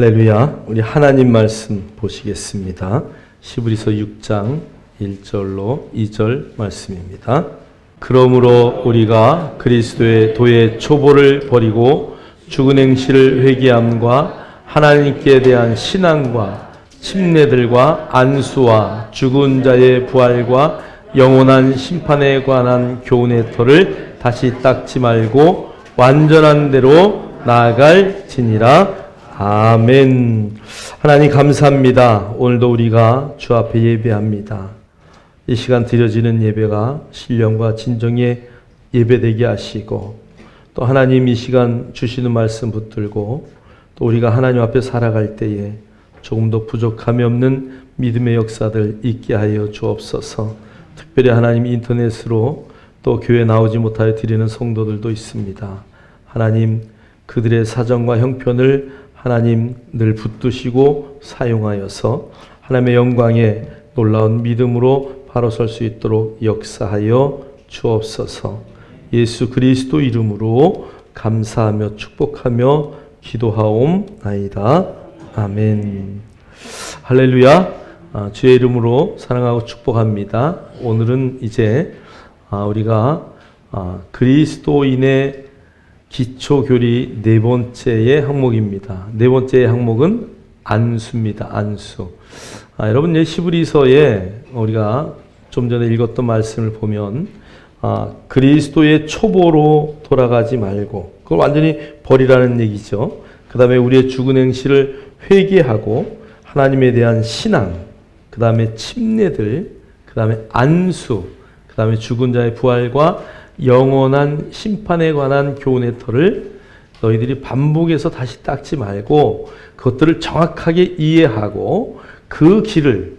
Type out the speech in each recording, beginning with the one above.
할렐루야. 우리 하나님 말씀 보시겠습니다. 히브리서 6장 1절로 2절 말씀입니다. 그러므로 우리가 그리스도의 도의 초보를 버리고 죽은 행실을 회개함과 하나님께 대한 신앙과 침례들과 안수와 죽은 자의 부활과 영원한 심판에 관한 교훈의 터를 다시 닦지 말고 완전한 대로 나아갈지니라. 아멘. 하나님 감사합니다. 오늘도 우리가 주 앞에 예배합니다. 이 시간 드려지는 예배가 신령과 진정의 예배되게 하시고, 또 하나님 이 시간 주시는 말씀 붙들고 또 우리가 하나님 앞에 살아갈 때에 조금 더 부족함이 없는 믿음의 역사들 있게 하여 주옵소서. 특별히 하나님 인터넷으로 또 교회 나오지 못하여 드리는 성도들도 있습니다. 하나님 그들의 사정과 형편을 하나님 늘 붙드시고 사용하여서 하나님의 영광에 놀라운 믿음으로 바로 설 수 있도록 역사하여 주옵소서. 예수 그리스도 이름으로 감사하며 축복하며 기도하옵나이다. 아멘. 할렐루야. 주의 이름으로 사랑하고 축복합니다. 오늘은 이제 우리가 그리스도인의 기초교리 네 번째의 항목입니다. 네 번째의 항목은 안수입니다. 안수. 여러분, 히브리서에 우리가 좀 전에 읽었던 말씀을 보면 그리스도의 초보로 돌아가지 말고, 그걸 완전히 버리라는 얘기죠. 그 다음에 우리의 죽은 행실을 회개하고 하나님에 대한 신앙, 그 다음에 침례들, 그 다음에 안수, 그 다음에 죽은 자의 부활과 영원한 심판에 관한 교훈의 터를 너희들이 반복해서 다시 닦지 말고 그것들을 정확하게 이해하고 그 길을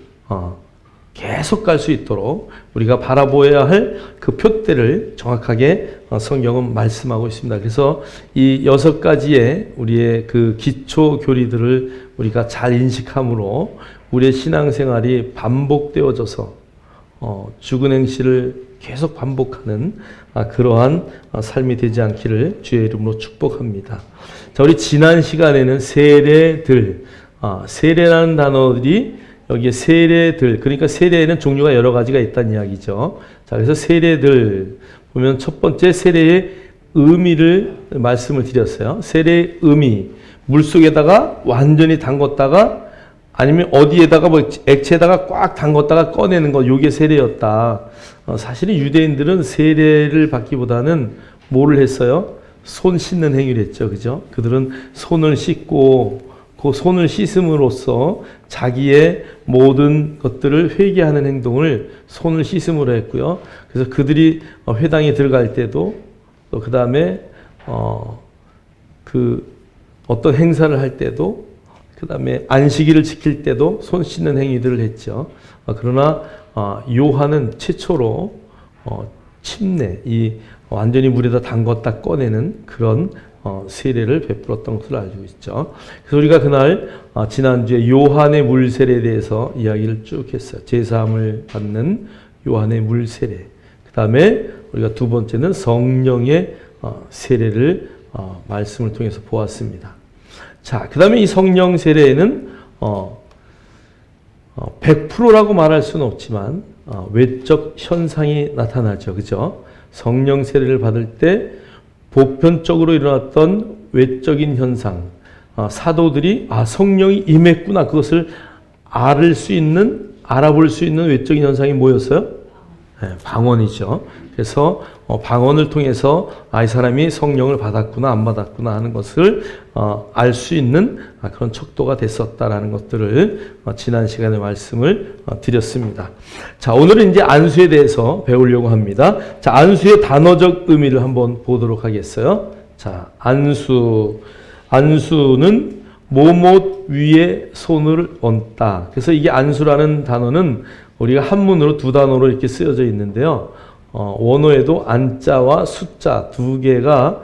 계속 갈 수 있도록 우리가 바라보아야 할 그 표대를 정확하게 성경은 말씀하고 있습니다. 그래서 이 6가지의 우리의 그 기초 교리들을 우리가 잘 인식함으로 우리의 신앙생활이 반복되어져서 죽은 행실을 계속 반복하는 그러한 삶이 되지 않기를 주의 이름으로 축복합니다. 자, 우리 지난 시간에는 세례들, 세례라는 단어들이 여기에 세례들, 그러니까 세례에는 종류가 여러 가지가 있다는 이야기죠. 자, 그래서 세례들 보면 첫 번째 세례의 의미를 말씀을 드렸어요. 세례의 의미, 물속에다가 완전히 담궜다가 아니면 어디에다가 뭐 액체에다가 꽉 담궜다가 꺼내는 거, 요게 세례였다. 사실은 유대인들은 세례를 받기보다는 뭐를 했어요? 손 씻는 행위를 했죠. 그죠? 그들은 손을 씻고 그 손을 씻음으로써 자기의 모든 것들을 회개하는 행동을 손을 씻음으로 했고요. 그래서 그들이 회당에 들어갈 때도 또 그 다음에 어떤 행사를 할 때도 그 다음에 안식일을 지킬 때도 손 씻는 행위들을 했죠. 그러나 요한은 최초로 침례, 이 완전히 물에다 담궜다 꺼내는 그런 세례를 베풀었던 것을 알고 있죠. 그래서 우리가 그날 지난주에 요한의 물 세례에 대해서 이야기를 쭉 했어요. 제사함을 받는 요한의 물 세례. 그 다음에 우리가 두 번째는 성령의 세례를 말씀을 통해서 보았습니다. 자, 그 다음에 이 성령 세례에는 100%라고 말할 수는 없지만 외적 현상이 나타나죠. 그죠? 성령 세례를 받을 때 보편적으로 일어났던 외적인 현상, 사도들이 성령이 임했구나, 그것을 알아볼 수 있는 외적인 현상이 뭐였어요? 네, 방언이죠. 그래서 방언을 통해서 이 사람이 성령을 받았구나 안 받았구나 하는 것을 알 수 있는 그런 척도가 됐었다라는 것들을 지난 시간에 말씀을 드렸습니다. 자, 오늘은 이제 안수에 대해서 배우려고 합니다. 자, 안수의 단어적 의미를 한번 보도록 하겠어요. 자, 안수는 뭐뭇 위에 손을 얹다. 그래서 이게 안수라는 단어는 우리가 한문으로 두 단어로 이렇게 쓰여져 있는데요. 원어에도 안자와 숫자 두 개가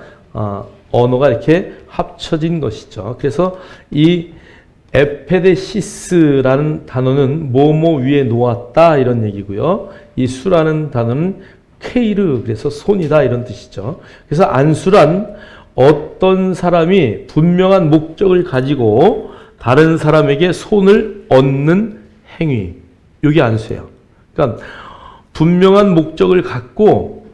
언어가 이렇게 합쳐진 것이죠. 그래서 이 에페데시스라는 단어는 뭐뭐 위에 놓았다 이런 얘기고요. 이 수라는 단어는 케이르, 그래서 손이다 이런 뜻이죠. 그래서 안수란 어떤 사람이 분명한 목적을 가지고 다른 사람에게 손을 얹는 행위. 이게 안수예요. 그러니까 분명한 목적을 갖고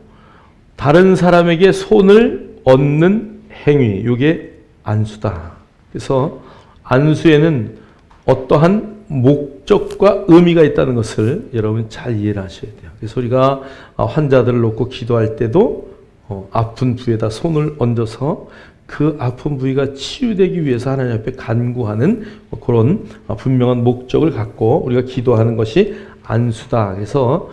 다른 사람에게 손을 얹는 행위. 이게 안수다. 그래서 안수에는 어떠한 목적과 의미가 있다는 것을 여러분 잘 이해를 하셔야 돼요. 그래서 우리가 환자들을 놓고 기도할 때도 아픈 부위에다 손을 얹어서 그 아픈 부위가 치유되기 위해서 하나님 앞에 간구하는 그런 분명한 목적을 갖고 우리가 기도하는 것이 안수다. 그래서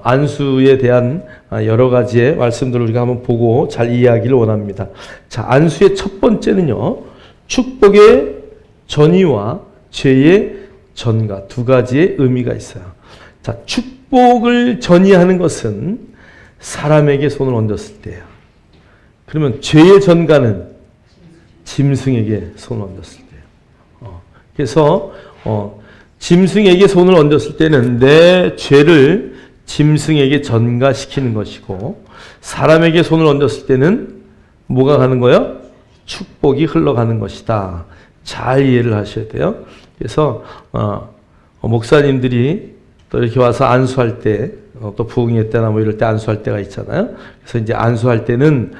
안수에 대한 여러 가지의 말씀들을 우리가 한번 보고 잘 이해하기를 원합니다. 자, 안수의 첫 번째는요, 축복의 전이와 죄의 전가 두 가지의 의미가 있어요. 자, 축복을 전이하는 것은 사람에게 손을 얹었을 때예요. 그러면 죄의 전가는 짐승에게 손을 얹었을 때예요. 그래서 짐승에게 손을 얹었을 때는 내 죄를 짐승에게 전가시키는 것이고, 사람에게 손을 얹었을 때는 뭐가 가는 거예요? 축복이 흘러가는 것이다. 잘 이해를 하셔야 돼요. 그래서 목사님들이 또 이렇게 와서 안수할 때, 또 부흥회 때나 뭐 이럴 때 안수할 때가 있잖아요. 그래서 이제 안수할 때는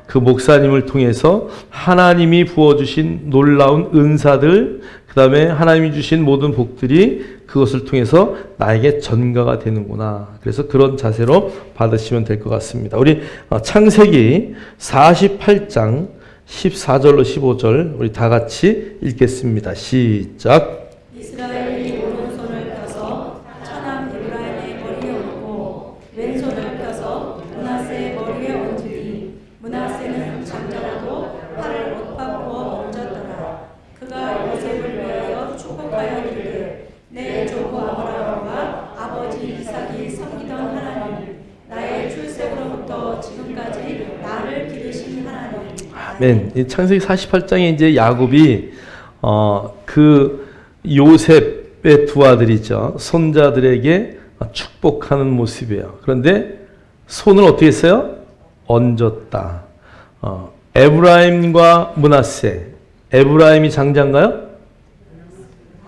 그 목사님을 통해서 하나님이 부어주신 놀라운 은사들, 그 다음에 하나님이 주신 모든 복들이 그것을 통해서 나에게 전가가 되는구나. 그래서 그런 자세로 받으시면 될 것 같습니다. 우리 창세기 48장 14절로 15절 우리 다 같이 읽겠습니다. 시작. 이스라엘이 오른손을 펴서 천한 에브라임의 머리에 얹고 왼손을 펴서 므낫세의 머리에 얹으니 므낫세는 장자라도 팔을 못 바꾸어 얹었더라. 그가 요셉을 위하여 축복하여 이르되 내 조부 아브라함과 아버지 이삭이 섬기던 하나님, 나의 출생으로부터 지금까지 나를 기르신 하나님. 아멘. 이 창세기 48장에 이제 야곱이 그 요셉의 두 아들이죠. 손자들에게 축복하는 모습이에요. 그런데 손을 어떻게 했어요? 얹었다. 에브라임과 므낫세. 에브라임이 장자인가요?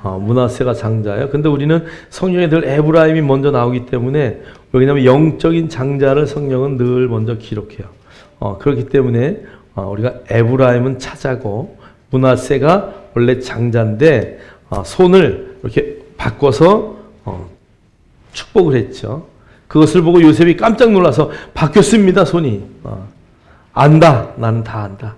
므낫세가 장자예요. 근데 우리는 성경에 늘 에브라임이 먼저 나오기 때문에, 왜냐하면 영적인 장자를 성경은 늘 먼저 기록해요. 그렇기 때문에 우리가 에브라임은 차자고 므낫세가 원래 장자인데 손을 이렇게 바꿔서 축복을 했죠. 그것을 보고 요셉이 깜짝 놀라서 바뀌었습니다. 손이. 안다. 나는 다 안다.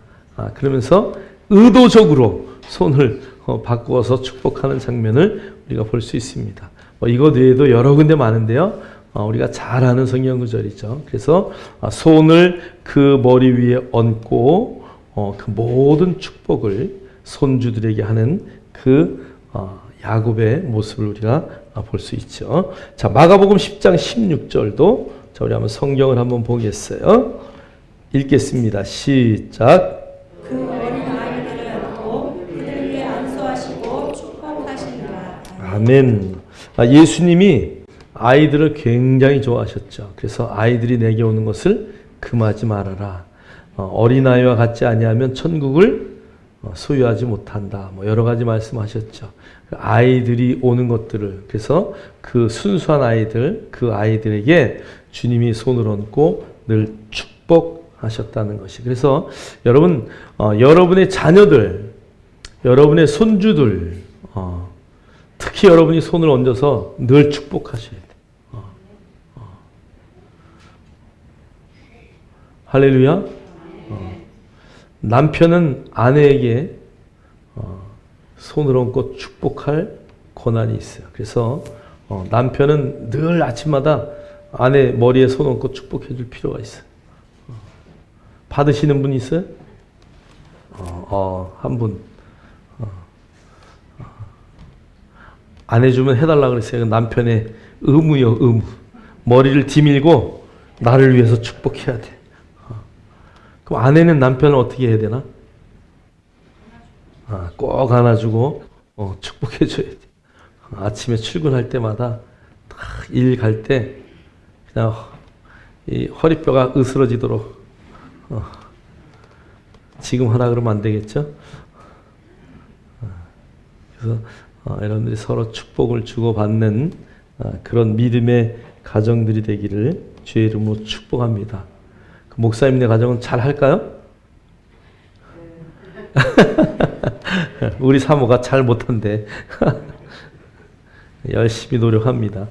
그러면서 의도적으로 손을 바꾸어서 축복하는 장면을 우리가 볼 수 있습니다. 이것 외에도 여러 군데 많은데요. 우리가 잘 아는 성경 구절이죠. 그래서 손을 그 머리 위에 얹고 그 모든 축복을 손주들에게 하는 그 야곱의 모습을 우리가 볼 수 있죠. 자, 마가복음 10장 16절도 자, 우리 한번 성경을 한번 보겠어요. 읽겠습니다. 시작. 그 어린 아이들을 안고 그들 위에 안수하시고 축복하시니라. 아멘. 예수님이 아이들을 굉장히 좋아하셨죠. 그래서 아이들이 내게 오는 것을 금하지 말아라. 어린아이와 같지 아니하면 천국을 소유하지 못한다. 뭐 여러 가지 말씀하셨죠. 아이들이 오는 것들을, 그래서 그 순수한 아이들, 그 아이들에게 주님이 손을 얹고 늘 축복하셨다는 것이. 그래서 여러분, 여러분의 자녀들, 여러분의 손주들, 특히 여러분이 손을 얹어서 늘 축복하셔야 돼요. 할렐루야. 남편은 아내에게 손을 얹고 축복할 권한이 있어요. 그래서 남편은 늘 아침마다 아내 머리에 손 얹고 축복해 줄 필요가 있어요. 받으시는 분 있어요? 한 분. 안 해주면 해달라 그랬어요. 남편의 의무요, 의무. 머리를 뒤밀고 나를 위해서 축복해야 돼. 그럼 아내는 남편을 어떻게 해야 되나? 꼭 안아주고 축복해줘야 돼. 아침에 출근할 때마다 일 갈 때 그냥 이 허리뼈가 으스러지도록 지금 하라 그러면 안 되겠죠? 그래서 여러분들이 서로 축복을 주고받는 그런 믿음의 가정들이 되기를 주의 이름으로 축복합니다. 그 목사님네 가정은 잘 할까요? 우리 사모가 잘 못한대. 열심히 노력합니다.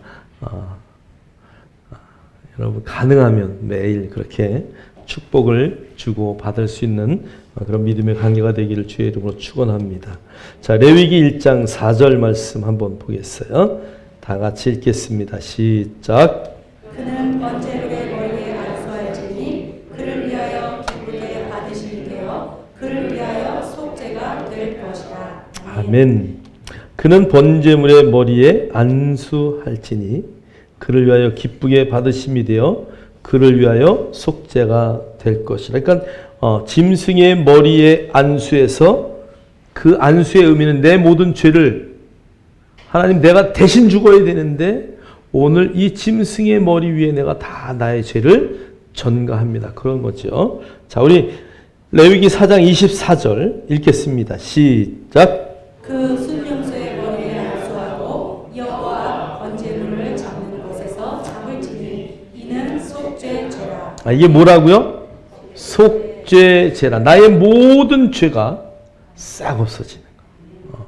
여러분 가능하면 매일 그렇게 축복을 주고 받을 수 있는 그런 믿음의 관계가 되기를 주의 이름으로 축원합니다. 자, 레위기 1장 4절 말씀 한번 보겠어요. 다 같이 읽겠습니다. 시작. 그는 번제물의 머리에 안수하였으니 그를 위하여 기쁘게 받으시니 되어 그를 위하여 속죄가 될 것이다. 아멘. 그는 번제물의 머리에 안수할지니 그를 위하여 기쁘게 받으심이 되어 그를 위하여 속죄가 될 것이라. 그러니까 짐승의 머리에 안수해서 그 안수의 의미는 내 모든 죄를 하나님 내가 대신 죽어야 되는데 오늘 이 짐승의 머리 위에 내가 다 나의 죄를 전가합니다. 그런 거죠. 자, 우리 레위기 4장 24절 읽겠습니다. 시작. 그 순명소의 머리에 안수하고 여호와 번제물을 잡는 곳에서 잡을지니 이는 속죄죄라. 이게 뭐라고요? 속죄죄라. 나의 모든 죄가 싹 없어지는 거.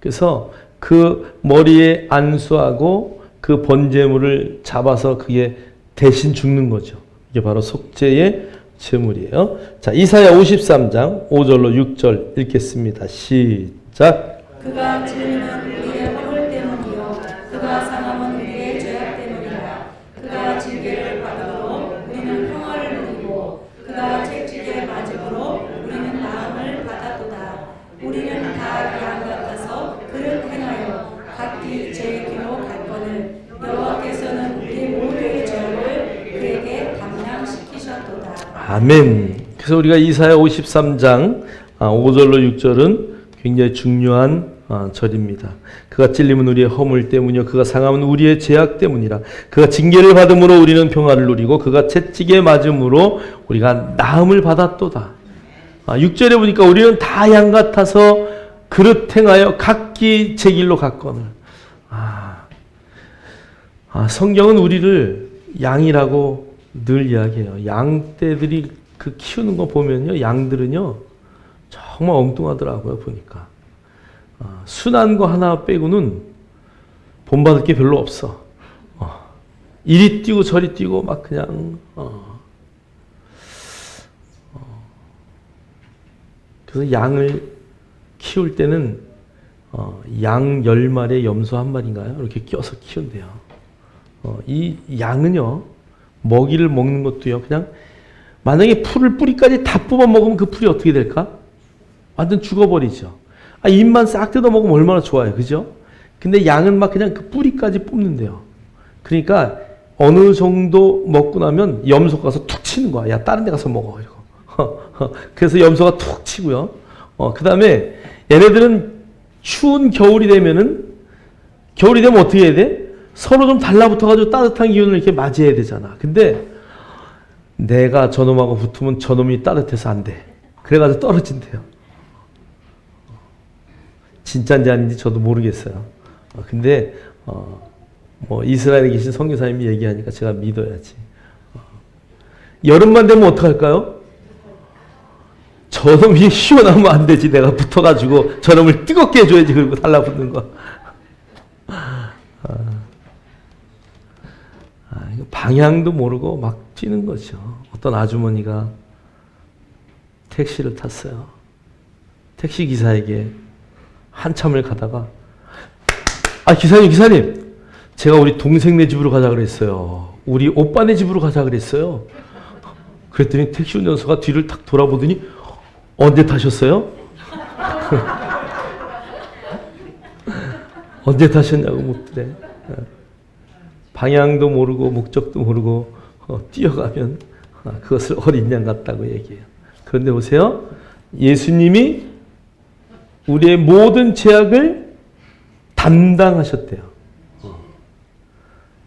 그래서 그 머리에 안수하고 그 번제물을 잡아서 그게 대신 죽는 거죠. 이게 바로 속죄의 제물이에요. 자, 이사야 53장 5절로 6절 읽겠습니다. 시작. 그가 찔림은 우리의 허물 때문이요 그가 상함은 우리의 죄악 때문이라. 그가 징계를 받음으로 우리는 평화를 누리고 그가 채찍에 맞음으로 우리는 나음을 받았도다. 우리는 다 양 같아서 그를 행하여 각기 제 길로 갔거늘 여호와께서는 우리 모두의 죄를 그에게 담당시키셨도다. 아멘. 그래서 우리가 이사야 53장 5절로 6절은 굉장히 중요한 절입니다. 그가 찔림은 우리의 허물 때문이요 그가 상함은 우리의 죄악 때문이라. 그가 징계를 받음으로 우리는 평화를 누리고 그가 채찍에 맞음으로 우리가 나음을 받았도다. 6절에 보니까 우리는 다 양 같아서 그릇 행하여 각기 제 길로 갔거늘. 성경은 우리를 양이라고 늘 이야기해요. 양떼들이 그 키우는 거 보면요, 양들은요 정말 엉뚱하더라고요. 보니까 순한 거 하나 빼고는 본받을 게 별로 없어. 이리 뛰고 저리 뛰고 막 그냥 그래서 양을 키울 때는 양 10마리에 염소 1마리인가요? 이렇게 껴서 키운대요. 이 양은요 먹이를 먹는 것도요 그냥 만약에 풀을 뿌리까지 다 뽑아 먹으면 그 풀이 어떻게 될까? 완전 죽어버리죠. 잎만 싹 뜯어 먹으면 얼마나 좋아요, 그죠? 근데 양은 막 그냥 그 뿌리까지 뽑는데요. 그러니까 어느 정도 먹고 나면 염소가 가서 툭 치는 거야. 야, 다른 데 가서 먹어. 이러고. 그래서 염소가 툭 치고요. 그 다음에 얘네들은 추운 겨울이 되면 어떻게 해야 돼? 서로 좀 달라붙어가지고 따뜻한 기운을 이렇게 맞이해야 되잖아. 근데 내가 저놈하고 붙으면 저놈이 따뜻해서 안 돼. 그래가지고 떨어진대요. 진짜인지 아닌지 저도 모르겠어요. 근데 뭐 이스라엘에 계신 선교사님이 얘기하니까 제가 믿어야지. 여름만 되면 어떡할까요? 저놈이 시원하면 안 되지. 내가 붙어가지고 저놈을 뜨겁게 해줘야지. 그리고 달라붙는 거. 방향도 모르고 막 뛰는 거죠. 어떤 아주머니가 택시를 탔어요. 택시 기사에게 한참을 가다가 기사님 제가 우리 동생네 집으로 가자 그랬어요. 우리 오빠네 집으로 가자 그랬어요. 그랬더니 택시 운전사가 뒤를 탁 돌아보더니 언제 타셨어요? 언제 타셨냐고 묻더래. 방향도 모르고 목적도 모르고 뛰어가면 그것을 어린 양 같다고 얘기해요. 그런데 보세요. 예수님이 우리의 모든 죄악을 담당하셨대요.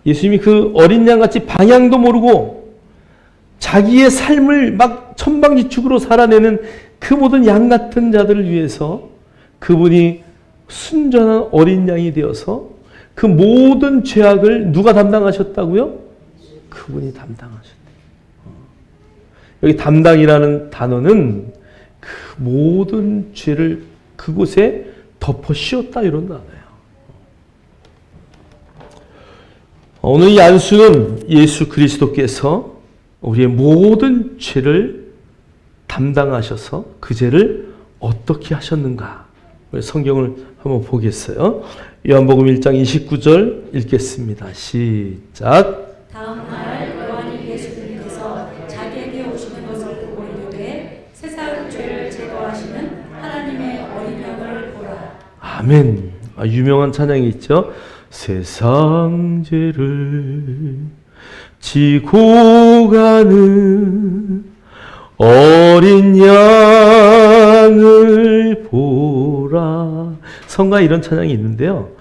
예수님이 그 어린 양같이 방향도 모르고 자기의 삶을 막 천방지축으로 살아내는 그 모든 양 같은 자들을 위해서 그분이 순전한 어린 양이 되어서 그 모든 죄악을 누가 담당하셨다고요? 그분이 담당하셨대요. 여기 담당이라는 단어는 그 모든 죄를 그곳에 덮어 씌웠다 이런 단어예요. 오늘 이 안수는 예수 그리스도께서 우리의 모든 죄를 담당하셔서 그 죄를 어떻게 하셨는가? 성경을 한번 보겠어요. 요한복음 1장 29절 읽겠습니다. 시작. 다음 날 요한이 예수님께서 자기에게 오시는 것을 보고 이르되 세상 죄를 제거하시는 하나님의 어린 양을 보라. 아멘. 유명한 찬양이 있죠. 세상 죄를 지고 가는 어린 양을 보라. 성가에 이런 찬양이 있는데요.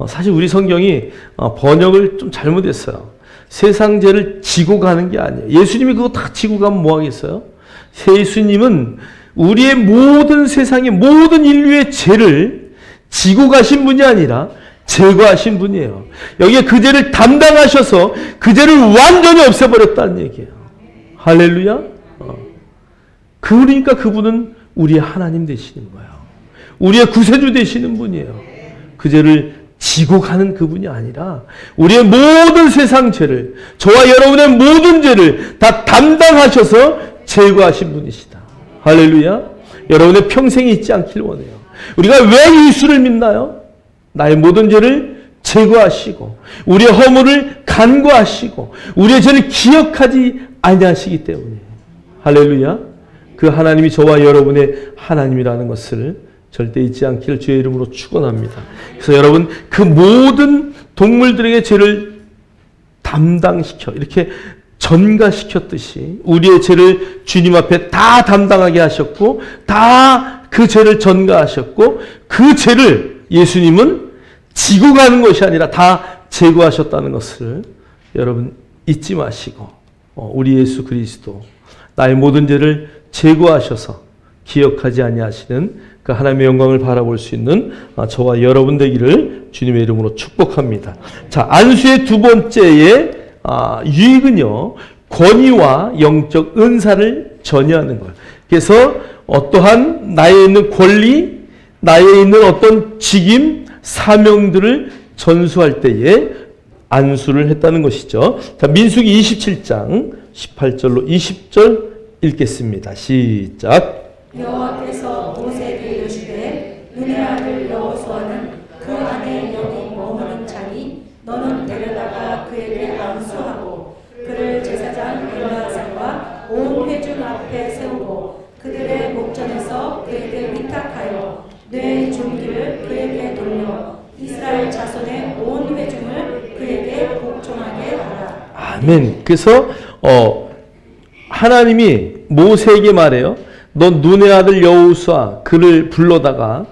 사실 우리 성경이 번역을 좀 잘못했어요. 세상 죄를 지고 가는 게 아니에요. 예수님이 그거 다 지고 가면 뭐 하겠어요? 예수님은 우리의 모든 세상의 모든 인류의 죄를 지고 가신 분이 아니라 제거하신 분이에요. 여기에 그 죄를 담당하셔서 그 죄를 완전히 없애버렸다는 얘기예요. 할렐루야. 그러니까 그분은 우리의 하나님 되시는 거예요. 우리의 구세주 되시는 분이에요. 그 죄를 지고 가는 그분이 아니라 우리의 모든 세상 죄를, 저와 여러분의 모든 죄를 다 담당하셔서 제거하신 분이시다. 할렐루야. 여러분의 평생이 있지 않길 원해요. 우리가 왜 예수를 믿나요? 나의 모든 죄를 제거하시고 우리의 허물을 간구하시고 우리의 죄를 기억하지 아니하시기 때문에. 할렐루야. 그 하나님이 저와 여러분의 하나님이라는 것을 절대 잊지 않기를 주의 이름으로 축원합니다. 그래서 여러분 그 모든 동물들에게 죄를 담당시켜 이렇게 전가시켰듯이 우리의 죄를 주님 앞에 다 담당하게 하셨고 다 그 죄를 전가하셨고 그 죄를 예수님은 지고 가는 것이 아니라 다 제거하셨다는 것을 여러분 잊지 마시고 우리 예수 그리스도 나의 모든 죄를 제거하셔서 기억하지 아니하시는 그 하나님의 영광을 바라볼 수 있는 저와 여러분 되기를 주님의 이름으로 축복합니다. 자, 안수의 두 번째의 유익은요, 권위와 영적 은사를 전이하는 거예요. 그래서 어떠한 나에 있는 권리, 나에 있는 어떤 직임, 사명들을 전수할 때에 안수를 했다는 것이죠. 자, 민수기 27장 18절로 20절 읽겠습니다. 시작. 여호와께서 모세에게 이르시되 눈의 아들 여호수아는 그 안에 영이 머무는 자니 너는 데려다가 그에게 안수하고 그를 제사장 엘르아살과 온 회중 앞에 세우고 그들의 목전에서 그에게 위탁하여 뇌의 종기를 그에게 돌려 이스라엘 자손의 온 회중을 그에게 복종하게 하라. 아멘. 그래서 하나님이 모세에게 말해요. 넌 눈의 아들 여호수아 그를 불러다가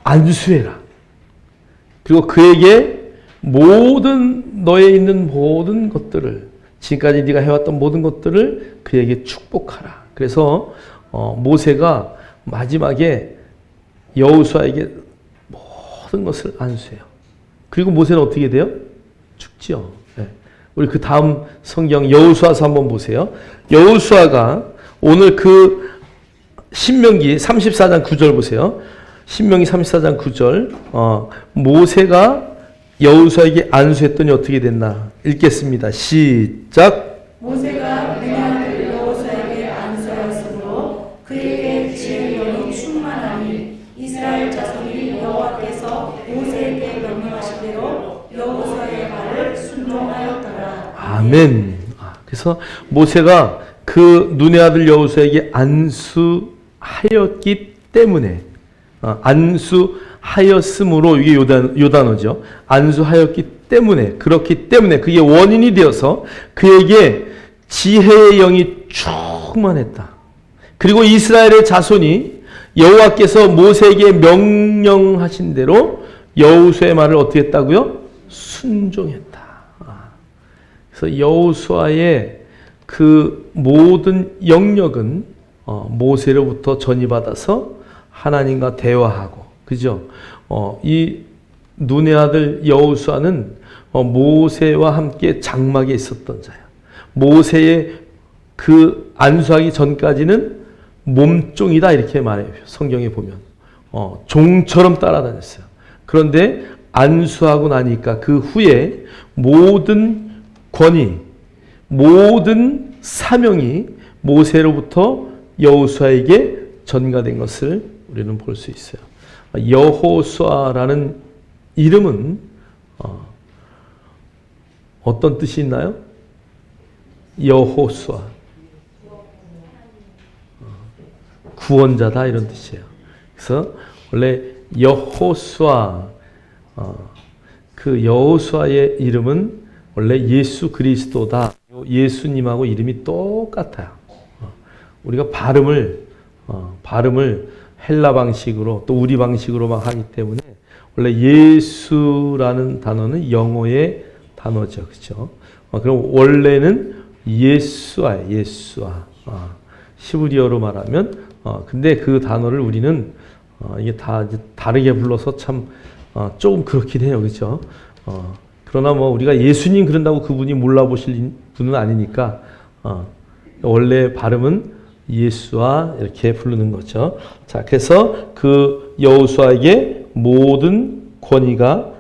안수해라. 그리고 그에게 모든 너에 있는 모든 것들을 지금까지 네가 해왔던 모든 것들을 그에게 축복하라. 그래서 모세가 마지막에 여호수아에게 모든 것을 안수해요. 그리고 모세는 어떻게 돼요? 죽지요. 네. 우리 그 다음 성경 여호수아서 한번 보세요. 여호수아가 오늘 그 신명기 34장 9절 보세요. 신명기 34장 9절 모세가 여호수아에게 안수했더니 어떻게 됐나 읽겠습니다. 시작. 모세가 눈의 아들 여호수아에게 안수하였으므로 그에게 지혜의 영이 충만하니 이스라엘 자손이 여호와께서 모세에게 명령하신 대로 여호수아의 말을 순종하였더라. 아멘. 그래서 모세가 그 눈의 아들 여호수아에게 안수하였기 때문에 안수하였으므로 이게 요단어죠. 안수하였기 때문에 그렇기 때문에 그게 원인이 되어서 그에게 지혜의 영이 충만했다. 그리고 이스라엘의 자손이 여호와께서 모세에게 명령하신 대로 여호수아의 말을 어떻게 했다고요? 순종했다. 그래서 여호수아의 그 모든 영역은 모세로부터 전이받아서 하나님과 대화하고 그죠? 이 눈의 아들 여호수아는 모세와 함께 장막에 있었던 자야. 모세의 그 안수하기 전까지는 몸종이다 이렇게 말해요. 성경에 보면 종처럼 따라다녔어요. 그런데 안수하고 나니까 그 후에 모든 권위, 모든 사명이 모세로부터 여호수아에게 전가된 것을 우리는 볼 수 있어요. 여호수아라는 이름은 어떤 뜻이 있나요? 여호수아, 구원자다 이런 뜻이에요. 그래서 원래 여호수아, 그 여호수아의 이름은 원래 예수 그리스도다. 예수님하고 이름이 똑같아요. 우리가 발음을 헬라 방식으로 또 우리 방식으로 막 하기 때문에 원래 예수라는 단어는 영어의 단어죠. 그렇죠? 그럼 원래는 예수아예요. 예수아. 히브리어로 말하면 근데 그 단어를 우리는 이게 다 이제 다르게 불러서 참 조금 그렇긴 해요. 그렇죠? 그러나 뭐 우리가 예수님 그런다고 그분이 몰라보실 분은 아니니까 원래 발음은 예수아 이렇게 부르는 거죠. 자, 그래서 그 여호수아에게 모든 권위가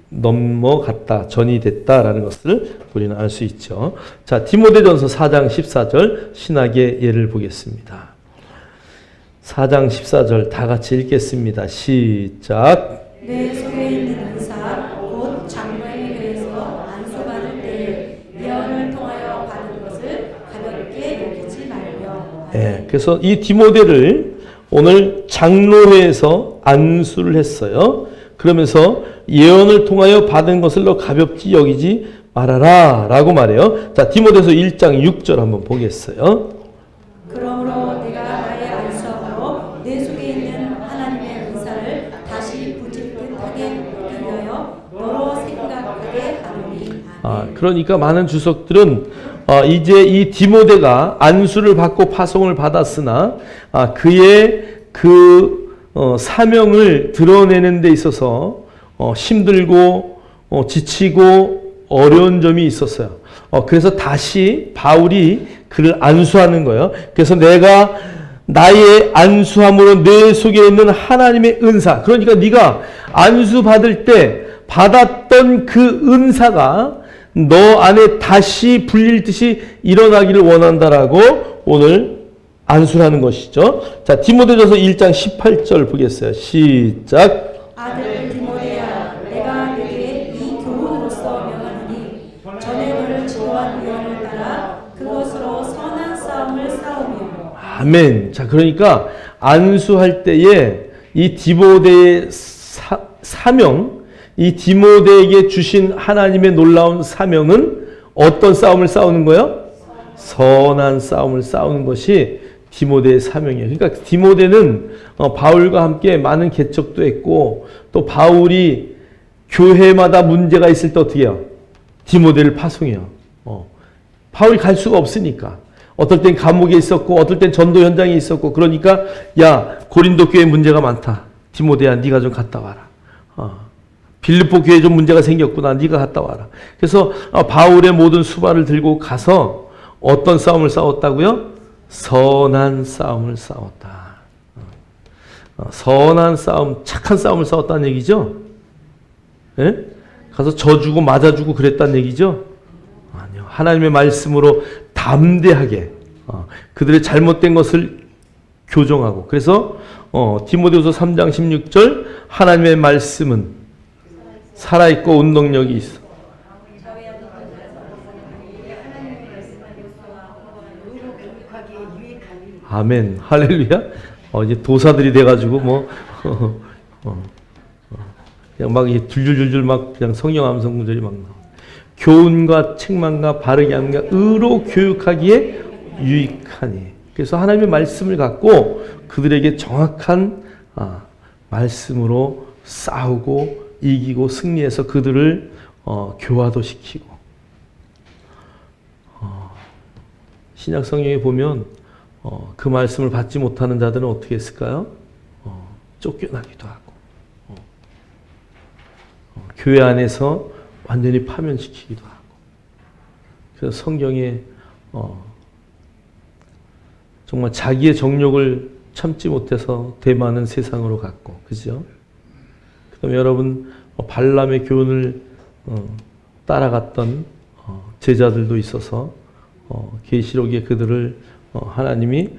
넘어갔다, 전이됐다라는 것을 우리는 알 수 있죠. 자, 디모데전서 4장 14절 신학의 예를 보겠습니다. 4장 14절 다 같이 읽겠습니다. 시작. 내 속에 있는 은사 곧 장로에 의해서 안수받을 때에 예언을 통하여 받은 것을 가볍게 여기지 말며. 예, 그래서 이 디모데를 오늘 장로회에서 안수를 했어요. 그러면서 예언을 통하여 받은 것을 너 가볍지 여기지 말아라 라고 말해요. 자, 디모데서 1장 6절 한번 보겠어요. 그러므로 내가 나의 안수함으로 내 속에 있는 하나님의 은사를 다시 부짓듯하게 하려 너로 생각하게 하노니. 그러니까 많은 주석들은 이제 이 디모데가 안수를 받고 파송을 받았으나 그의 그 사명을 드러내는 데 있어서 힘들고 지치고 어려운 점이 있었어요. 그래서 다시 바울이 그를 안수하는 거예요. 그래서 내가 나의 안수함으로 내 속에 있는 하나님의 은사, 그러니까 네가 안수 받을 때 받았던 그 은사가 너 안에 다시 불릴 듯이 일어나기를 원한다라고 오늘 안수를 하는 것이죠. 자, 디모데전서 1장 18절 보겠어요. 시작. 아들 디모데야, 내가 네게 이 교훈으로서 명하노니 전에 너를 지도한 유언을 따라 그것으로 선한 싸움을 싸우며. 아멘. 자, 그러니까 안수할 때에 이 디모데의 사명, 이 디모데에게 주신 하나님의 놀라운 사명은 어떤 싸움을 싸우는 거예요? 선한 싸움을 싸우는 것이 디모데의 사명이에요. 그러니까 디모데는 바울과 함께 많은 개척도 했고 또 바울이 교회마다 문제가 있을 때 어떻게 해요? 디모데를 파송해요. 바울이 갈 수가 없으니까. 어떨 땐 감옥에 있었고 어떨 땐 전도 현장에 있었고 그러니까 야, 고린도 교회 문제가 많다. 디모데야, 네가 좀 갔다 와라. 빌립보 교회에 좀 문제가 생겼구나. 네가 갔다 와라. 그래서 바울의 모든 수발을 들고 가서 어떤 싸움을 싸웠다고요? 선한 싸움을 싸웠다. 선한 싸움, 착한 싸움을 싸웠다는 얘기죠? 예? 가서 져주고 맞아주고 그랬다는 얘기죠? 아니요. 하나님의 말씀으로 담대하게 그들의 잘못된 것을 교정하고 그래서 디모데후서 3장 16절 하나님의 말씀은 살아있고 운동력이 있어. 아멘. 할렐루야. 이제 도사들이 돼가지고 그냥 막 줄줄줄줄 막 그냥 성령 암송 구절이 막 나와. 교훈과 책망과 바르게 함과 의로 교육하기에 유익하니. 그래서 하나님의 말씀을 갖고 그들에게 정확한 말씀으로 싸우고 이기고 승리해서 그들을 교화도 시키고. 신약 성경에 보면 그 말씀을 받지 못하는 자들은 어떻게 했을까요? 쫓겨나기도 하고 교회 안에서 완전히 파면시키기도 하고. 그래서 성경에 정말 자기의 정욕을 참지 못해서 대만은 세상으로 갔고, 그죠? 그다음에 여러분 발람의 교훈을 따라갔던 제자들도 있어서 계시록에 그들을 하나님이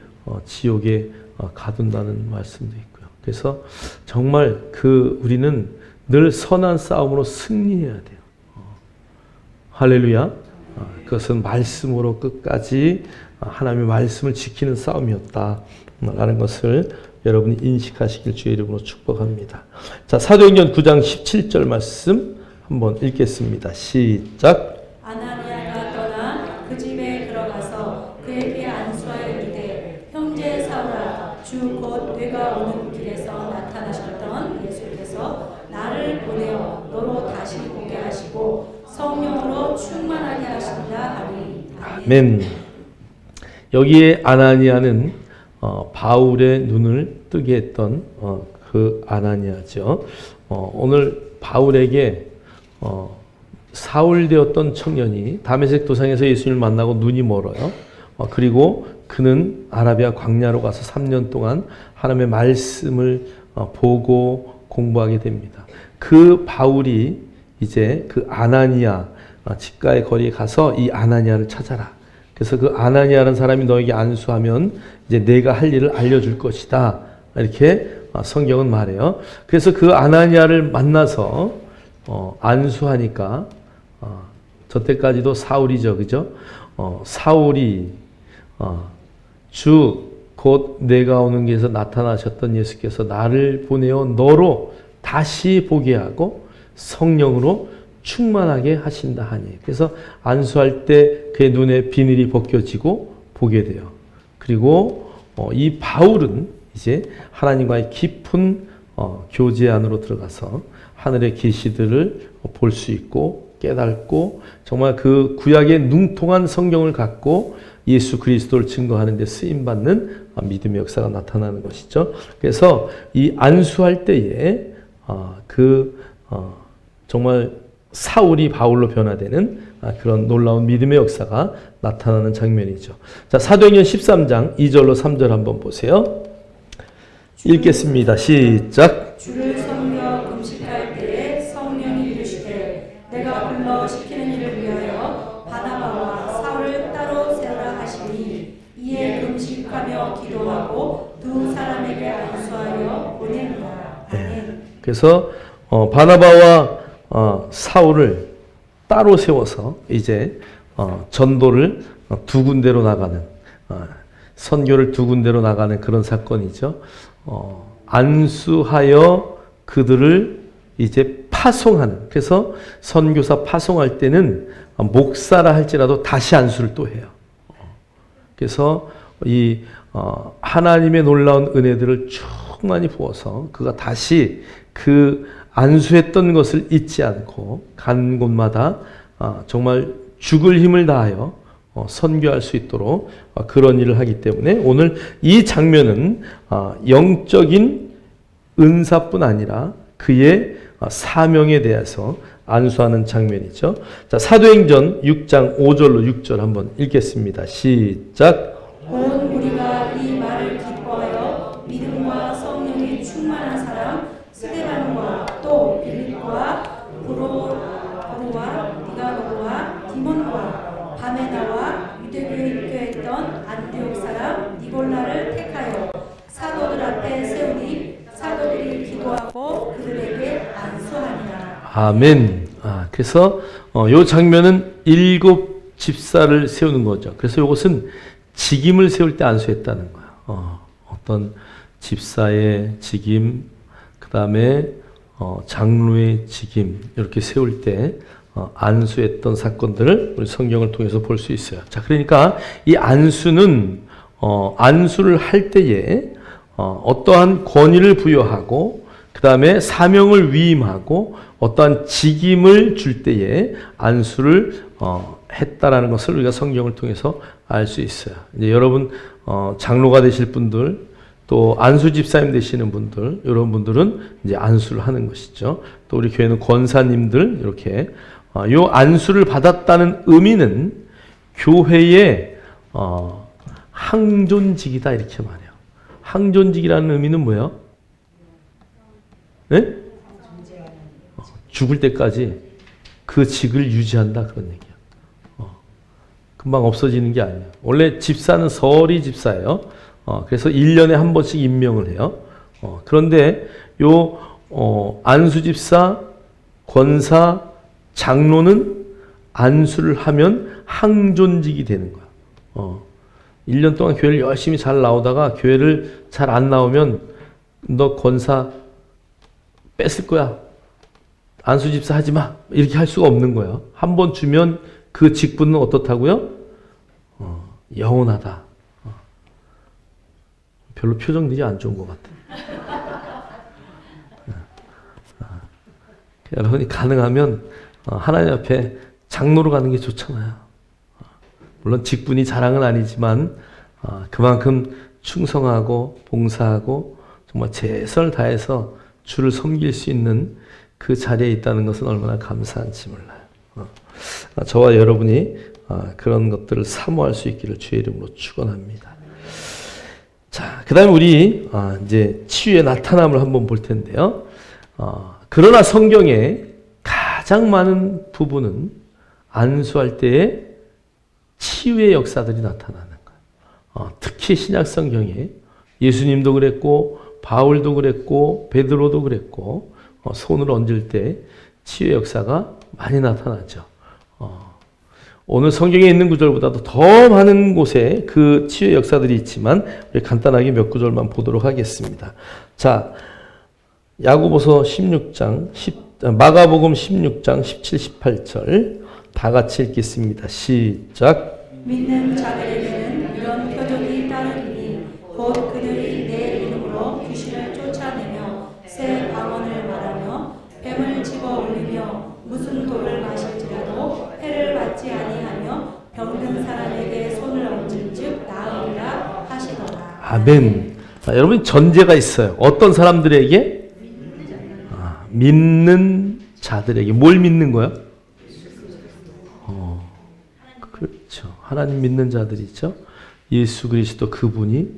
지옥에 가둔다는 말씀도 있고요. 그래서 정말 우리는 늘 선한 싸움으로 승리해야 돼요. 할렐루야. 그것은 말씀으로 끝까지 하나님의 말씀을 지키는 싸움이었다라는 것을 여러분이 인식하시길 주의 이름으로 축복합니다. 자, 사도행전 9장 17절 말씀 한번 읽겠습니다. 시작. 아나니아가 떠나 그 집에 들어가서 그에게 안수하여 이르되 형제 사울아 주 곧 네가 오는 길에서 나타나셨던 예수께서 나를 보내어 너로 다시 보게 하시고 성령으로 충만하게 하신다 하니. 아멘. 여기에 아나니아는 바울의 눈을 뜨게 했던 그 아나니아죠. 오늘 바울에게 사울 되었던 청년이 다메섹 도상에서 예수님을 만나고 눈이 멀어요. 그리고 그는 아라비아 광야로 가서 3년 동안 하나님의 말씀을 보고 공부하게 됩니다. 그 바울이 이제 그 아나니아 집가의 거리에 가서 이 아나니아를 찾아라. 그래서 그 아나니아라는 사람이 너에게 안수하면 이제 내가 할 일을 알려줄 것이다. 이렇게 성경은 말해요. 그래서 그 아나니아를 만나서 안수하니까 저때까지도 사울이죠, 그죠? 사울이 주 곧 내가 오는 길에서 나타나셨던 예수께서 나를 보내어 너로 다시 보게 하고 성령으로 충만하게 하신다 하니. 그래서 안수할 때 그의 눈에 비늘이 벗겨지고 보게 돼요. 그리고 이 바울은 이제 하나님과의 깊은 교제 안으로 들어가서 하늘의 계시들을 볼 수 있고 깨닫고 정말 그 구약의 능통한 성경을 갖고 예수 그리스도를 증거하는 데 쓰임받는 믿음의 역사가 나타나는 것이죠. 그래서 이 안수할 때에 정말 사울이 바울로 변화되는 그런 놀라운 믿음의 역사가 나타나는 장면이죠. 자, 사도행전 13장 2절로 3절 한번 보세요. 읽겠습니다. 시작. 주를 섬겨 금식할 때에 성령이 이르시되 내가 불러 시키는 일을 위하여 바나바와 사울을 따로 세우라 하시니 이에 금식하며 기도하고 두 사람에게 안수하여 보내니라. 아멘. 그래서 바나바와 사울을 따로 세워서 이제 전도를 두 군데로 나가는 선교를 두 군데로 나가는 그런 사건이죠. 안수하여 그들을 이제 파송하는. 그래서 선교사 파송할 때는 목사라 할지라도 다시 안수를 또 해요. 그래서 이 하나님의 놀라운 은혜들을 충만히 부어서 그가 다시 그 안수했던 것을 잊지 않고 간 곳마다 정말 죽을 힘을 다하여 선교할 수 있도록 그런 일을 하기 때문에 오늘 이 장면은 영적인 은사뿐 아니라 그의 사명에 대해서 안수하는 장면이죠. 자, 사도행전 6장 5절로 6절 한번 읽겠습니다. 시작. 온 우리가 이 말을 기뻐하여 믿음과 성령이 충만한 사람 스데반과 또 빌립과 브로와 니가노와 디몬과 바메나와 유대교에 입교했던 안디옥 사람 니골라를 택하여 사도들 앞에 세우니 사도들이 기도하고 그들에게 안수하니라. 아멘. 그래서 이 장면은 7 집사를 세우는 거죠. 그래서 이것은 직임을 세울 때 안수했다는 거예요. 어떤 집사의 직임, 그 다음에 장로의 직임 이렇게 세울 때 안수했던 사건들을 우리 성경을 통해서 볼 수 있어요. 자, 그러니까 이 안수는 안수를 할 때에 어떠한 권위를 부여하고 그 다음에 사명을 위임하고 어떠한 직임을 줄 때에 안수를 했다라는 것을 우리가 성경을 통해서 알 수 있어요. 이제 여러분 장로가 되실 분들 또 안수 집사님 되시는 분들, 이런 분들은 이제 안수를 하는 것이죠. 또 우리 교회는 권사님들 이렇게 요 안수를 받았다는 의미는 교회의 항존직이다 이렇게 말해요. 항존직이라는 의미는 뭐예요? 네? 죽을 때까지 그 직을 유지한다 그런 얘기야. 금방 없어지는 게 아니에요. 원래 집사는 서리 집사예요. 그래서 1년에 한 번씩 임명을 해요. 그런데 요 안수 집사, 권사, 장로는 안수를 하면 항존직이 되는 거야. 1년 동안 교회를 열심히 잘 나오다가 교회를 잘 안 나오면 너 권사 뺐을 거야. 안수 집사 하지 마. 이렇게 할 수가 없는 거예요. 한 번 주면 그 직분은 어떻다고요? 영원하다. 별로 표정들이 안 좋은 것 같아. 여러분이 가능하면 하나님 앞에 장로로 가는 게 좋잖아요. 물론 직분이 자랑은 아니지만 그만큼 충성하고 봉사하고 정말 최선을 다해서 주를 섬길 수 있는 그 자리에 있다는 것은 얼마나 감사한지 몰라요. 저와 여러분이 그런 것들을 사모할 수 있기를 주의 이름으로 축원합니다. 자, 그다음에 우리 이제 치유의 나타남을 한번 볼 텐데요. 그러나 성경에 가장 많은 부분은 안수할 때에 치유의 역사들이 나타나는 거예요. 특히 신약 성경에 예수님도 그랬고 바울도 그랬고 베드로도 그랬고 손을 얹을 때 치유의 역사가 많이 나타나죠. 오늘 성경에 있는 구절보다도 더 많은 곳에 그 치유의 역사들이 있지만 우리 간단하게 몇 구절만 보도록 하겠습니다. 자, 야고보서 16장, 마가복음 16장 17, 18절 다 같이 읽겠습니다. 시작. 믿는 자들에게는 이런 표적이 따르리니 곧 그들이 내 이름으로 귀신을 쫓아내며 새 방언을 말하며 뱀을 집어 올리며 무슨 돌을 마실지라도 해를 받지 아니하며 병든 사람에게 손을 얹은즉 나으리라 하시더라. 아멘. 여러분 전제가 있어요. 어떤 사람들에게? 믿는 자들에게. 뭘 믿는 거야? 그렇죠. 하나님 믿는 자들이죠. 예수 그리스도 그분이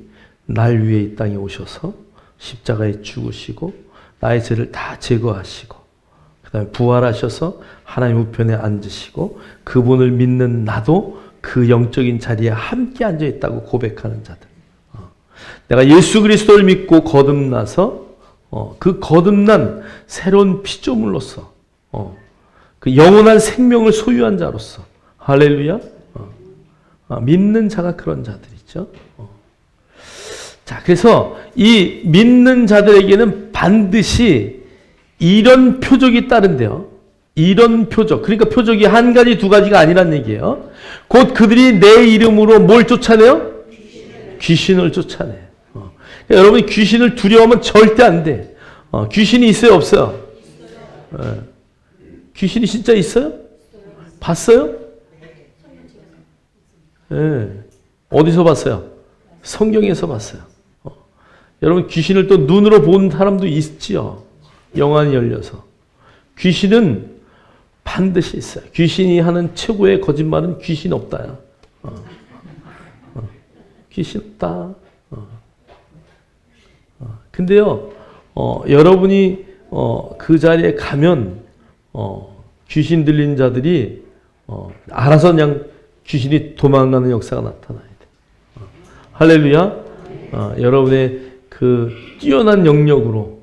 날 위해 이 땅에 오셔서 십자가에 죽으시고 나의 죄를 다 제거하시고 그 다음에 부활하셔서 하나님 우편에 앉으시고 그분을 믿는 나도 그 영적인 자리에 함께 앉아있다고 고백하는 자들. 내가 예수 그리스도를 믿고 거듭나서 그 거듭난 새로운 피조물로서 그 영원한 생명을 소유한 자로서 할렐루야. 믿는 자가 그런 자들이죠. 자, 그래서 이 믿는 자들에게는 반드시 이런 표적이 따른대요. 이런 표적. 그러니까 표적이 한 가지, 두 가지가 아니란 얘기예요. 곧 그들이 내 이름으로 뭘 쫓아내요? 귀신을 쫓아내. 그러니까 여러분이 귀신을 두려워하면 절대 안 돼. 귀신이 있어요, 없어요? 귀신이 진짜 있어요? 봤어요? 어디서 봤어요? 성경에서 봤어요. 여러분 귀신을 또 눈으로 본 사람도 있지요. 영안이 열려서. 귀신은 반드시 있어요. 귀신이 하는 최고의 거짓말은 귀신 없다야. 귀신 없다. 근데요, 여러분이 그 자리에 가면 귀신 들린 자들이 알아서 그냥 귀신이 도망가는 역사가 나타나야 돼. 할렐루야. 여러분의 그 뛰어난 영역으로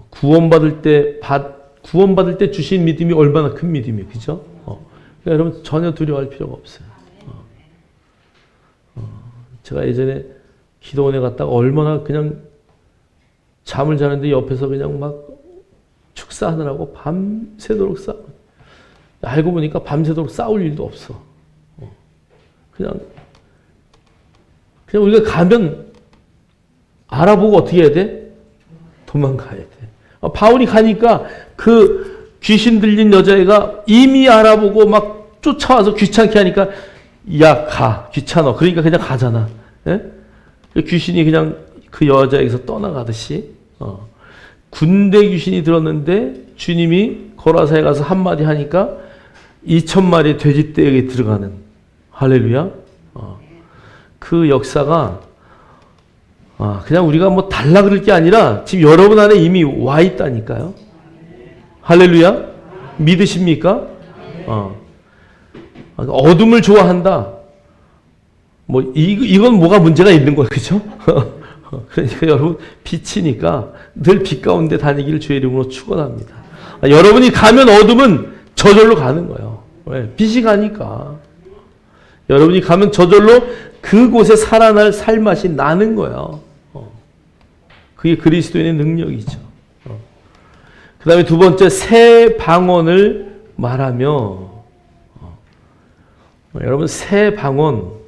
구원받을 때 주신 믿음이 얼마나 큰 믿음이에요. 그죠? 그러니까 여러분 전혀 두려워할 필요가 없어요. 제가 예전에 기도원에 갔다가 얼마나 그냥 잠을 자는데 옆에서 그냥 막 축사하느라고 밤새도록 알고 보니까 밤새도록 싸울 일도 없어. 그냥 우리가 가면 알아보고 어떻게 해야 돼? 도망가야 돼. 바울이 가니까 그 귀신 들린 여자애가 이미 알아보고 막 쫓아와서 귀찮게 하니까 야, 가. 귀찮아. 그러니까 그냥 가잖아. 예? 귀신이 그냥 그 여자에게서 떠나가듯이 군대 귀신이 들었는데 주님이 고라사에 가서 한마디 하니까 2,000마리 돼지떼에게 들어가는 할렐루야. 그 역사가 그냥 우리가 뭐 달라 그럴 게 아니라 지금 여러분 안에 이미 와 있다니까요. 할렐루야. 믿으십니까? 어둠을 좋아한다. 뭐 이건 뭐가 문제가 있는 거예요, 그렇죠? 그러니까 여러분 빛이니까 늘 빛 가운데 다니기를 주의 이름으로 축원합니다. 여러분이 가면 어둠은 저절로 가는 거예요. 왜? 빛이 가니까. 여러분이 가면 저절로 그곳에 살아날 살맛이 나는 거예요. 그게 그리스도인의 능력이죠. 그 다음에 두 번째, 새 방언을 말하며. 여러분, 새 방언,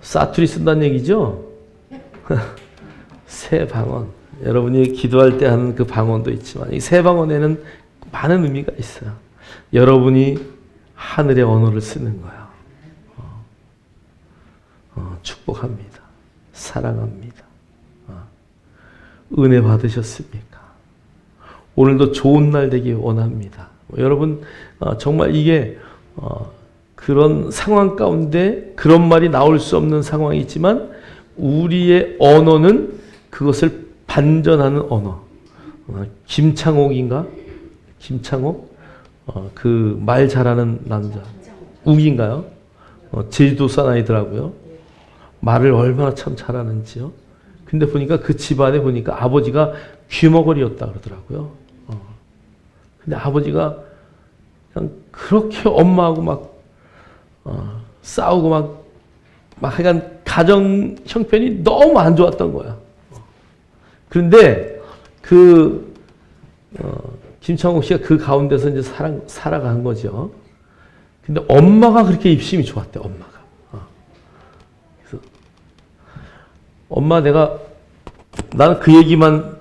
사투리 쓴다는 얘기죠? 새 방언. 여러분이 기도할 때 하는 그 방언도 있지만, 이 새 방언에는 많은 의미가 있어요. 여러분이 하늘의 언어를 쓰는 거예요. 축복합니다. 사랑합니다. 은혜 받으셨습니까? 오늘도 좋은 날 되기 원합니다. 여러분, 정말 이게 그런 상황 가운데 그런 말이 나올 수 없는 상황이 있지만 우리의 언어는 그것을 반전하는 언어. 김창옥인가? 김창옥? 그 말 잘하는 남자. 욱인가요? 제주도 사나이더라고요. 말을 얼마나 참 잘하는지요. 근데 보니까 그 집안에 보니까 아버지가 귀머거리였다 그러더라고요. 근데 아버지가 그냥 그렇게 엄마하고 막 싸우고 막 하여간 가정 형편이 너무 안 좋았던 거야. 그런데 김창옥 씨가 그 가운데서 이제 살아간 거죠. 근데 엄마가 그렇게 입심이 좋았대, 엄마가. 그래서 엄마 나는 그 얘기만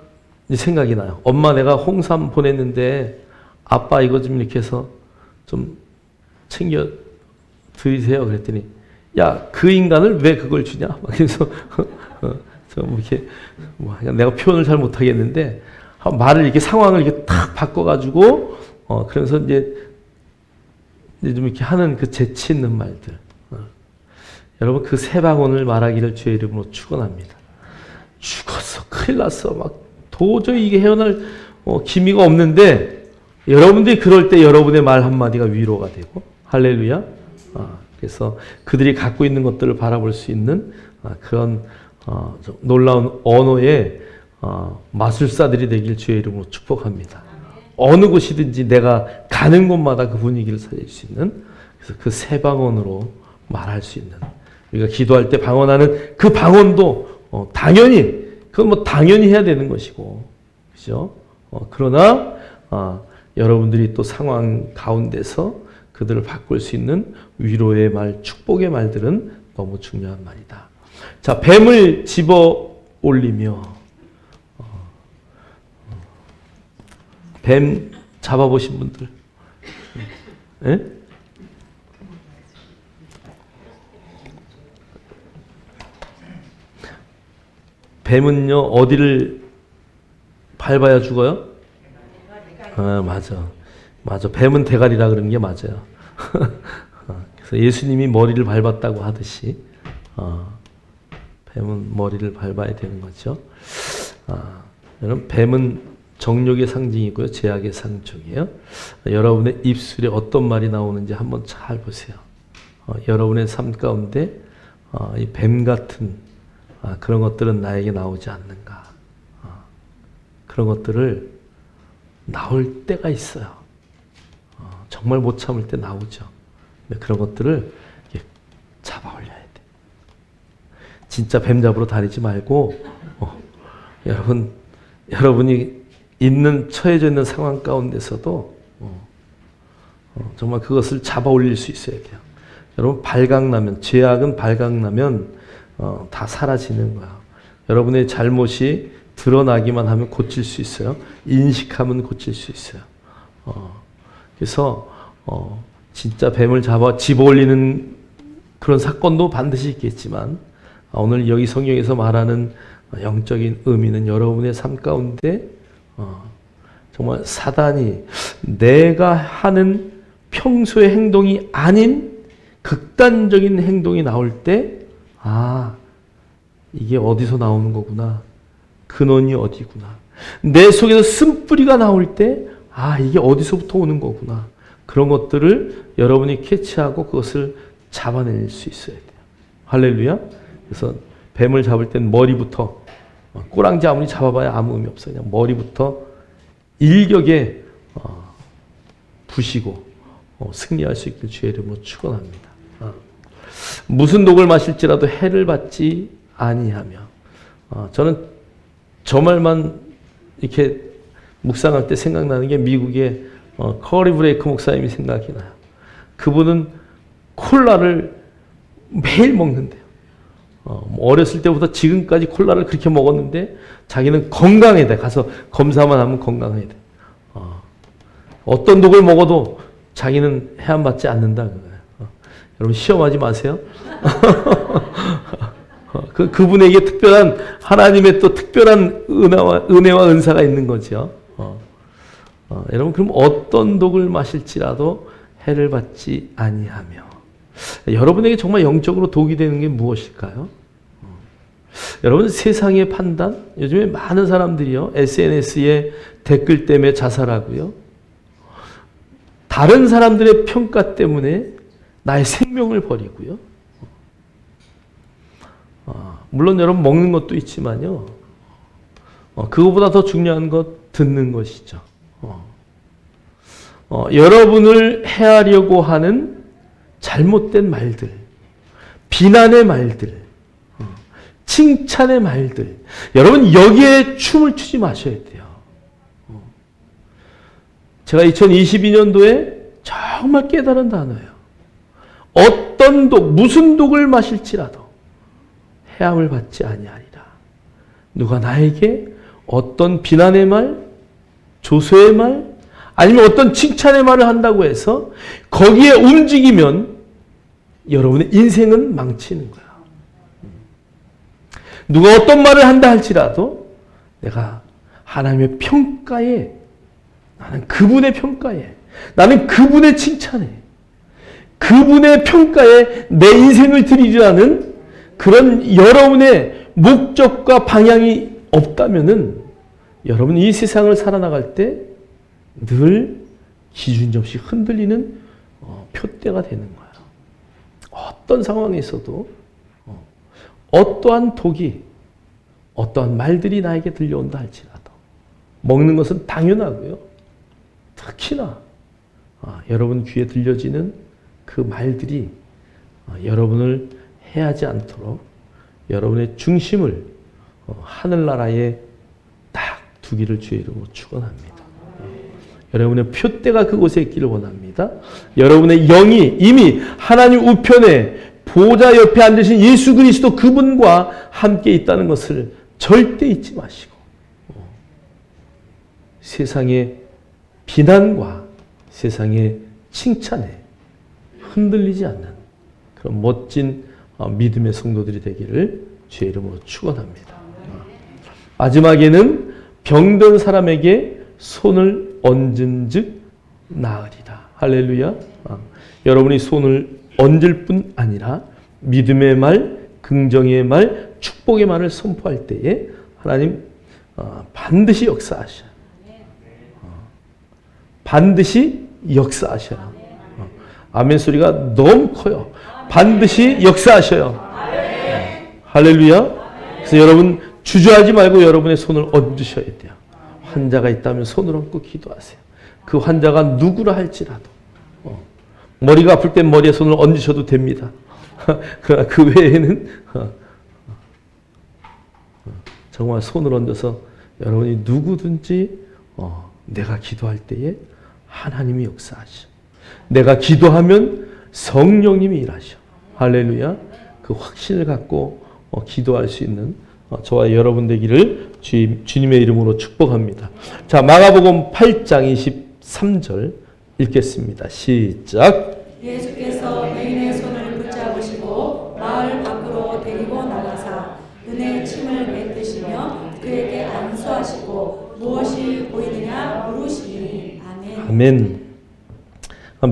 생각이 나요. 엄마 내가 홍삼 보냈는데 아빠 이거 좀 이렇게 해서 좀 챙겨 드리세요. 그랬더니 야, 그 인간을 왜 그걸 주냐? 막 그래서 좀 이렇게 내가 표현을 잘 못하겠는데 말을 이렇게 상황을 이렇게 탁 바꿔가지고 그러면서 이제 좀 이렇게 하는 그 재치 있는 말들. 여러분 그 새 방언을 말하기를 주의 이름으로 축원합니다. 죽었어, 큰일 났어, 막 도저히 이게 헤어날 기미가 없는데 여러분들이 그럴 때 여러분의 말 한마디가 위로가 되고 할렐루야. 그래서 그들이 갖고 있는 것들을 바라볼 수 있는 그런 놀라운 언어의 마술사들이 되길 주의 이름으로 축복합니다. 어느 곳이든지 내가 가는 곳마다 그 분위기를 살릴 수 있는, 그래서 그 새 방언으로 말할 수 있는, 우리가 기도할 때 방언하는 그 방언도 당연히 그건 뭐 당연히 해야 되는 것이고, 그죠? 그러나 여러분들이 또 상황 가운데서 그들을 바꿀 수 있는 위로의 말, 축복의 말들은 너무 중요한 말이다. 자, 뱀을 집어 올리며. 뱀 잡아보신 분들? 예? 뱀은요, 어디를 밟아야 죽어요? 맞아. 뱀은 대가리라 그러는 게 맞아요. 그래서 예수님이 머리를 밟았다고 하듯이, 뱀은 머리를 밟아야 되는 거죠. 여러분, 뱀은 정욕의 상징이고요, 제약의 상징이에요. 여러분의 입술에 어떤 말이 나오는지 한번 잘 보세요. 여러분의 삶 가운데 이 뱀 같은 그런 것들은 나에게 나오지 않는가. 그런 것들을 나올 때가 있어요. 정말 못 참을 때 나오죠. 그런 것들을 잡아 올려야 돼. 진짜 뱀 잡으러 다니지 말고 여러분이 처해져 있는 상황 가운데서도 정말 그것을 잡아 올릴 수 있어야 돼요. 여러분 발각나면, 죄악은 발각나면 다 사라지는 거야. 여러분의 잘못이 드러나기만 하면 고칠 수 있어요. 인식하면 고칠 수 있어요. 그래서 진짜 뱀을 잡아 집어 올리는 그런 사건도 반드시 있겠지만 오늘 여기 성경에서 말하는 영적인 의미는 여러분의 삶 가운데 정말 사단이 내가 하는 평소의 행동이 아닌 극단적인 행동이 나올 때, 이게 어디서 나오는 거구나. 근원이 어디구나. 내 속에서 쓴뿌리가 나올 때, 이게 어디서부터 오는 거구나. 그런 것들을 여러분이 캐치하고 그것을 잡아낼 수 있어야 돼요. 할렐루야. 그래서 뱀을 잡을 땐 머리부터, 꼬랑지 아무리 잡아봐야 아무 의미 없어요. 그냥 머리부터 일격에 부시고 승리할 수 있길 주의 이름으로 축원합니다. 무슨 독을 마실지라도 해를 받지 아니하며. 저는 저 말만 이렇게 묵상할 때 생각나는 게 미국의 커리 브레이크 목사님이 생각이 나요. 그분은 콜라를 매일 먹는데요. 어렸을 때부터 지금까지 콜라를 그렇게 먹었는데 자기는 건강해야 돼. 가서 검사만 하면 건강해야 돼. 어떤 독을 먹어도 자기는 해안받지 않는다. 여러분 시험하지 마세요. 그분에게 특별한 하나님의 또 특별한 은혜와 은사가 있는 거죠. 여러분 그럼 어떤 독을 마실지라도 해를 받지 아니하며. 여러분에게 정말 영적으로 독이 되는 게 무엇일까요? 여러분 세상의 판단, 요즘에 많은 사람들이요 SNS에 댓글 때문에 자살하고요, 다른 사람들의 평가 때문에 나의 생명을 버리고요. 물론 여러분 먹는 것도 있지만요, 그거보다 더 중요한 것 듣는 것이죠. 여러분을 해하려고 하는 잘못된 말들, 비난의 말들, 칭찬의 말들, 여러분 여기에 춤을 추지 마셔야 돼요. 제가 2022년도에 정말 깨달은 단어예요. 어떤 독, 무슨 독을 마실지라도 해함을 받지 아니하리라. 누가 나에게 어떤 비난의 말, 조소의 말, 아니면 어떤 칭찬의 말을 한다고 해서 거기에 움직이면 여러분의 인생은 망치는 거야. 누가 어떤 말을 한다 할지라도 내가 하나님의 평가에, 나는 그분의 평가에, 나는 그분의 칭찬에, 그분의 평가에 내 인생을 드리려는 그런 여러분의 목적과 방향이 없다면은 여러분이 이 세상을 살아나갈 때 늘 기준이 없이 흔들리는 표대가 되는 거예요. 어떤 상황에서도 어떠한 독이, 어떠한 말들이 나에게 들려온다 할지라도 먹는 것은 당연하고요. 특히나 여러분 귀에 들려지는 그 말들이 여러분을 해하지 않도록 여러분의 중심을 하늘나라에 딱 두기를 주의 이름으로 축원합니다. 여러분의 표대가 그곳에 있기를 원합니다. 여러분의 영이 이미 하나님 우편에 보좌 옆에 앉으신 예수 그리스도 그분과 함께 있다는 것을 절대 잊지 마시고, 세상의 비난과 세상의 칭찬에 흔들리지 않는 그런 멋진 믿음의 성도들이 되기를 주의 이름으로 축원합니다. 마지막에는 병든 사람에게 손을 얹은 즉 나으리라. 할렐루야. 여러분이 손을 얹을 뿐 아니라 믿음의 말, 긍정의 말, 축복의 말을 선포할 때에 하나님 반드시 역사하셔요. 반드시 역사하셔요. 아멘 소리가 너무 커요. 반드시 역사하셔요. 할렐루야. 그래서 여러분 주저하지 말고 여러분의 손을 얹으셔야 돼요. 환자가 있다면 손을 얹고 기도하세요. 그 환자가 누구라 할지라도 머리가 아플 땐 머리에 손을 얹으셔도 됩니다. 그러나 그 외에는 정말 손을 얹어서 여러분이 누구든지 내가 기도할 때에 하나님이 역사하셔. 내가 기도하면 성령님이 일하셔. 할렐루야. 그 확신을 갖고 기도할 수 있는 저와 여러분 되기를 주님의 이름으로 축복합니다. 자, 마가복음 8장 23절 읽겠습니다. 시작. 예수께서 여인의 손을 붙잡으시고 마을 밖으로 데리고 나가사 눈에 침을 뱉으시며 그에게 안수하시고 무엇이 보이느냐 물으시니. 아멘. 아멘.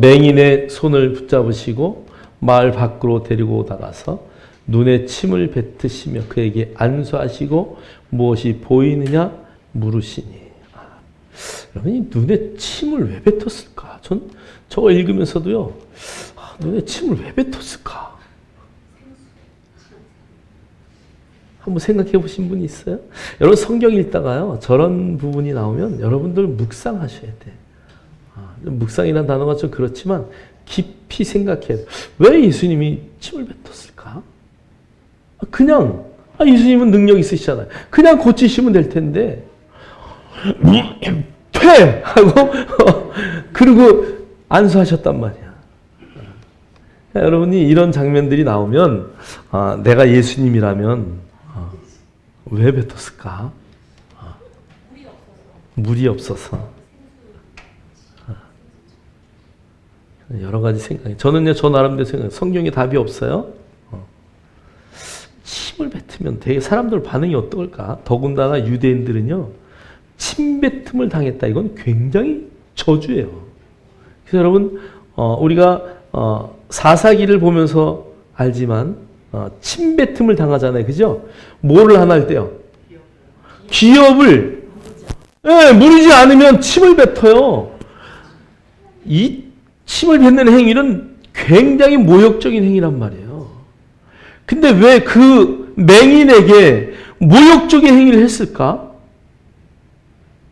맹인의 손을 붙잡으시고 마을 밖으로 데리고 나가서 눈에 침을 뱉으시며 그에게 안수하시고 무엇이 보이느냐 물으시니. 여러분, 이 눈에 침을 왜 뱉었을까? 전 저거 읽으면서도요, 눈에 침을 왜 뱉었을까? 한번 생각해 보신 분이 있어요? 여러분, 성경 읽다가요, 저런 부분이 나오면 여러분들 묵상하셔야 돼. 묵상이라는 단어가 좀 그렇지만 깊이 생각해야 돼. 왜 예수님이 침을 뱉었을까? 그냥, 예수님은 능력 있으시잖아요. 그냥 고치시면 될 텐데, 퇴! 하고, 그리고 안수하셨단 말이야. 여러분이 이런 장면들이 나오면, 내가 예수님이라면, 왜 뱉었을까? 물이 없어서. 여러 가지 생각이. 저는요, 저 나름대로 생각해요. 성경에 답이 없어요. 침을 뱉으면 되게 사람들 반응이 어떨까? 더군다나 유대인들은요, 침 뱉음을 당했다. 이건 굉장히 저주예요. 그래서 여러분, 우리가 사사기를 보면서 알지만 침 뱉음을 당하잖아요. 그죠? 뭐를 하나 할 때요? 기업을 무리지 않으면 침을 뱉어요. 이 침을 뱉는 행위는 굉장히 모욕적인 행위란 말이에요. 근데 왜 그 맹인에게 모욕적인 행위를 했을까?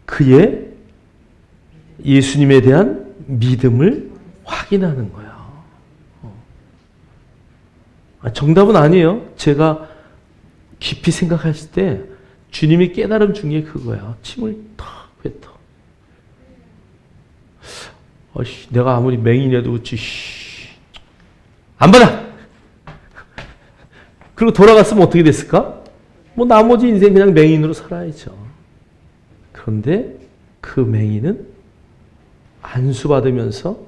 그의 예수님에 대한 믿음을 확인하는 거예요. 정답은 아니에요. 제가 깊이 생각했을 때 주님이 깨달음 중에 그거예요. 침을 탁 뱉어. 내가 아무리 맹인이라도 그렇지, 안 받아! 그리고 돌아갔으면 어떻게 됐을까? 나머지 인생 그냥 맹인으로 살아야죠. 그런데 그 맹인은 안수받으면서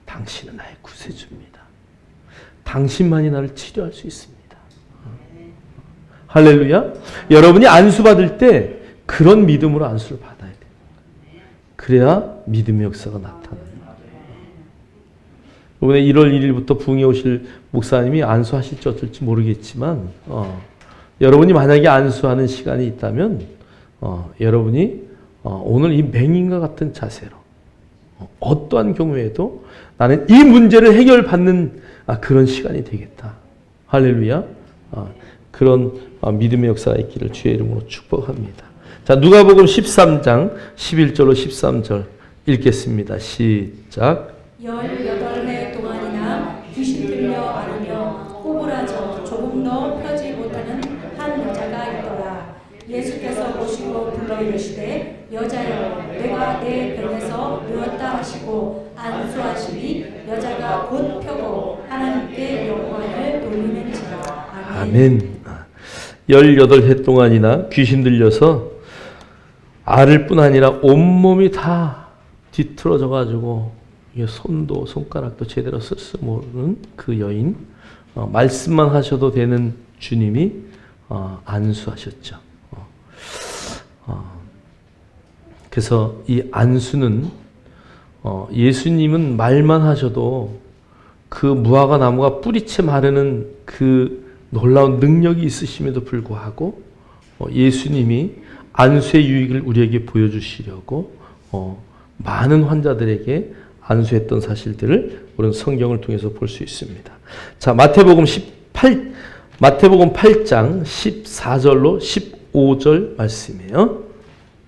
당신은 나의 구세주입니다. 당신만이 나를 치료할 수 있습니다. 할렐루야. 여러분이 안수받을 때 그런 믿음으로 안수를 받아야 돼요. 그래야 믿음의 역사가 나타나요. 이번에 1월 1일부터 부흥에 오실 목사님이 안수하실지 어쩔지 모르겠지만 여러분이 만약에 안수하는 시간이 있다면 여러분이 오늘 이 맹인과 같은 자세로 어떠한 경우에도 나는 이 문제를 해결받는 그런 시간이 되겠다. 할렐루야. 그런 믿음의 역사가 있기를 주의 이름으로 축복합니다. 자, 누가복음 13장 11절로 13절 읽겠습니다. 시작. 18해 동안이나 귀신 들려 앓으며 꼬부라져 조금도 펴지 못하는 한 여자가 있더라. 예수께서 보시고 불러 이르시되 여자여 내가 내 병에서 누웠다 하시고 안수하시니 여자가 곧 펴고 하나님께 영광을 돌리는지라. 아멘. 18해 동안이나 귀신 들려서 앓을 뿐 아니라 온몸이 다 뒤틀어져 가지고 손도 손가락도 제대로 쓸 수 모르는 그 여인, 말씀만 하셔도 되는 주님이 안수하셨죠. 그래서 이 안수는 예수님은 말만 하셔도 그 무화과 나무가 뿌리채 마르는 그 놀라운 능력이 있으심에도 불구하고 예수님이 안수의 유익을 우리에게 보여주시려고 많은 환자들에게 안수했던 사실들을 우리는 성경을 통해서 볼 수 있습니다. 자, 마태복음 8장 14절로 15절 말씀이에요.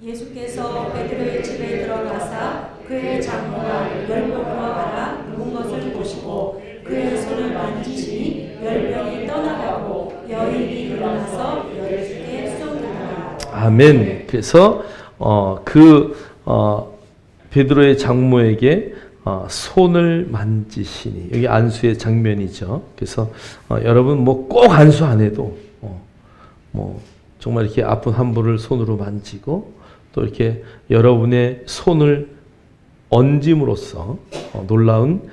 예수께서 베드로의 집에 들어가사 그의 장모가 열병으로 앓아 누운 것을 보시고 그의 손을 만지시니 열병이 떠나가고 여인이 일어나서 예수께 수종되더라. 아멘. 그래서 베드로의 장모에게 손을 만지시니, 여기 안수의 장면이죠. 그래서 여러분 꼭 안수 안 해도 정말 이렇게 아픈 한 분을 손으로 만지고 또 이렇게 여러분의 손을 얹음으로써 놀라운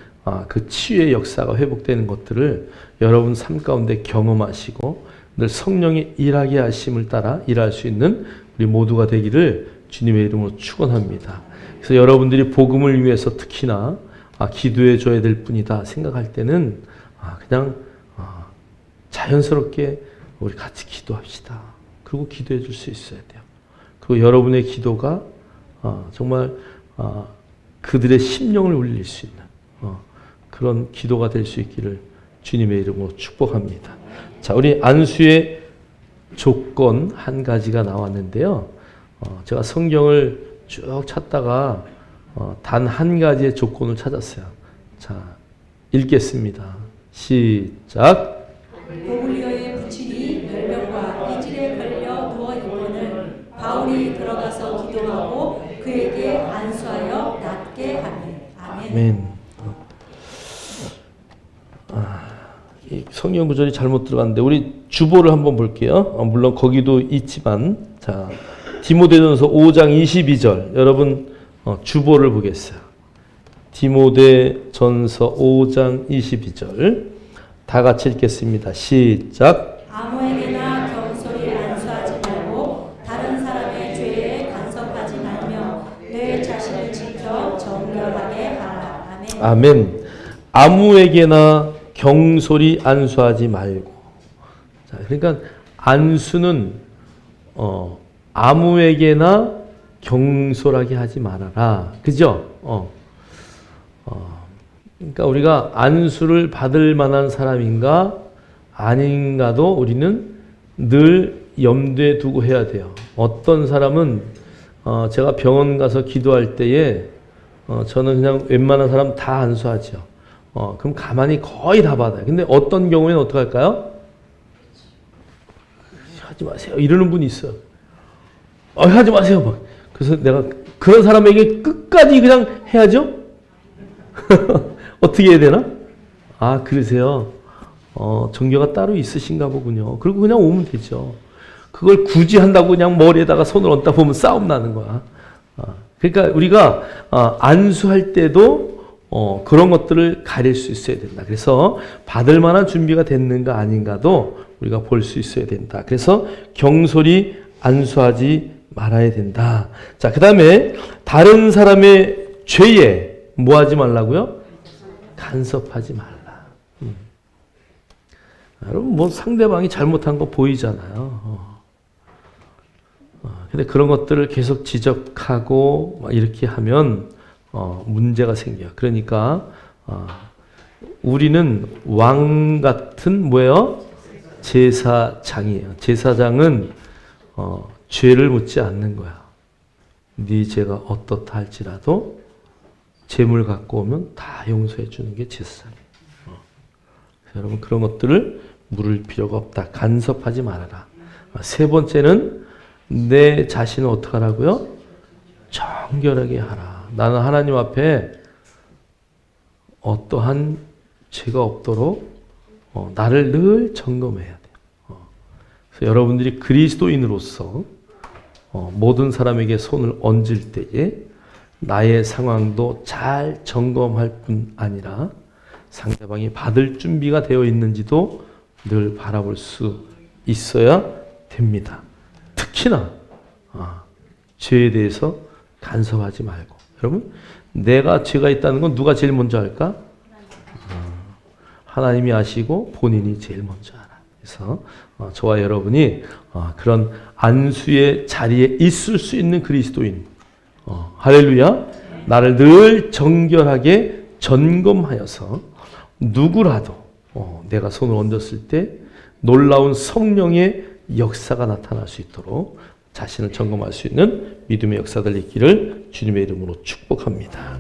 그 치유의 역사가 회복되는 것들을 여러분 삶 가운데 경험하시고 늘 성령의 일하게 하심을 따라 일할 수 있는 우리 모두가 되기를 주님의 이름으로 축원합니다. 그래서 여러분들이 복음을 위해서 특히나 기도해 줘야 될 뿐이다 생각할 때는 그냥 자연스럽게 우리 같이 기도합시다. 그리고 기도해 줄 수 있어야 돼요. 그리고 여러분의 기도가 정말 그들의 심령을 울릴 수 있는 그런 기도가 될 수 있기를 주님의 이름으로 축복합니다. 자, 우리 안수의 조건 한 가지가 나왔는데요. 제가 성경을 쭉 찾다가 단 한 가지의 조건을 찾았어요. 자, 읽겠습니다. 시작. 고블리어의 부친이 열병과 이질에 걸려 누워 있거늘 바울이 들어가서 기도하고 그에게 안수하여 낫게 하매. 아멘. 아멘. 이 성경 구절이 잘못 들어갔는데 우리 주보를 한번 볼게요. 물론 거기도 있지만 자, 디모데전서 5장 22절 여러분 주보를 보겠어요. 디모데전서 5장 22절 다 같이 읽겠습니다. 시작. 아무에게나 경솔히 안수하지 말고 다른 사람의 죄에 간섭하지 말며 내 자신을 지켜 정결하게 하라. 아멘. 아멘. 아무에게나 경솔히 안수하지 말고. 자, 그러니까 안수는 아무에게나 경솔하게 하지 말아라. 그죠? 그러니까 우리가 안수를 받을 만한 사람인가 아닌가도 우리는 늘 염두에 두고 해야 돼요. 어떤 사람은 제가 병원 가서 기도할 때에 저는 그냥 웬만한 사람 다 안수하죠. 그럼 가만히 거의 다 받아요. 근데 어떤 경우에는 어떻게 할까요? 하지 마세요. 이러는 분이 있어요. 하지 마세요. 막. 그래서 내가 그런 사람에게 끝까지 그냥 해야죠? 어떻게 해야 되나? 그러세요. 종교가 따로 있으신가 보군요. 그리고 그냥 오면 되죠. 그걸 굳이 한다고 그냥 머리에다가 손을 얹다 보면 싸움 나는 거야. 그러니까 우리가 안수할 때도 그런 것들을 가릴 수 있어야 된다. 그래서 받을 만한 준비가 됐는가 아닌가도 우리가 볼 수 있어야 된다. 그래서 경솔히 안수하지 말아야 된다. 자, 그 다음에 다른 사람의 죄에 뭐 하지 말라고요? 간섭하지 말라. 여러분 뭐 상대방이 잘못한 거 보이잖아요. 근데 그런 것들을 계속 지적하고 막 이렇게 하면 문제가 생겨요. 그러니까 우리는 왕 같은 뭐예요? 제사장이에요. 제사장은 죄를 묻지 않는 거야. 네 죄가 어떻다 할지라도 재물 갖고 오면 다 용서해 주는 게 제사장이에요. 여러분 그런 것들을 물을 필요가 없다. 간섭하지 말아라. 세 번째는 내 자신을 어떻게 하라고요? 정결하게 하라. 나는 하나님 앞에 어떠한 죄가 없도록 나를 늘 점검해야 돼요. 그래서 여러분들이 그리스도인으로서 모든 사람에게 손을 얹을 때에 나의 상황도 잘 점검할 뿐 아니라 상대방이 받을 준비가 되어 있는지도 늘 바라볼 수 있어야 됩니다. 특히나 죄에 대해서 간섭하지 말고. 여러분 내가 죄가 있다는 건 누가 제일 먼저 알까? 하나님이 아시고 본인이 제일 먼저 알아. 그래서 저와 여러분이 그런 안수의 자리에 있을 수 있는 그리스도인 할렐루야. 나를 늘 정결하게 점검하여서 누구라도 내가 손을 얹었을 때 놀라운 성령의 역사가 나타날 수 있도록 자신을 점검할 수 있는 믿음의 역사들 있기를 주님의 이름으로 축복합니다.